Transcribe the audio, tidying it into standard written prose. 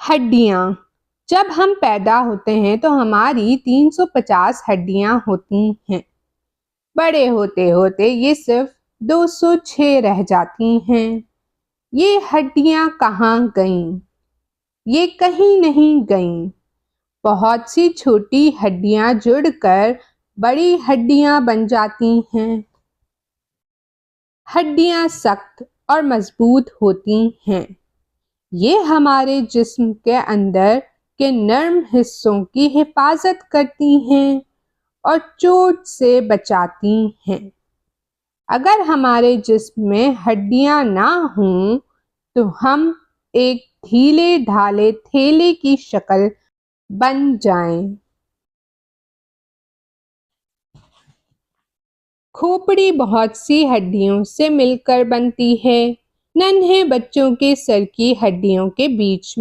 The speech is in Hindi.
हड्डियाँ। जब हम पैदा होते हैं तो हमारी 350 हड्डियाँ होती हैं। बड़े होते होते ये सिर्फ 206 रह जाती हैं। ये हड्डियाँ कहाँ गईं? ये कहीं नहीं गईं। बहुत सी छोटी हड्डियाँ जुड़कर बड़ी हड्डियाँ बन जाती हैं। हड्डियाँ सख्त और मजबूत होती हैं। ये हमारे जिस्म के अंदर के नर्म हिस्सों की हिफाजत करती हैं और चोट से बचाती हैं। अगर हमारे जिस्म में हड्डियां ना हों तो हम एक ढीले ढाले थैले की शक्ल बन जाएं। खोपड़ी बहुत सी हड्डियों से मिलकर बनती है। नन्हे बच्चों के सर की हड्डियों के बीच में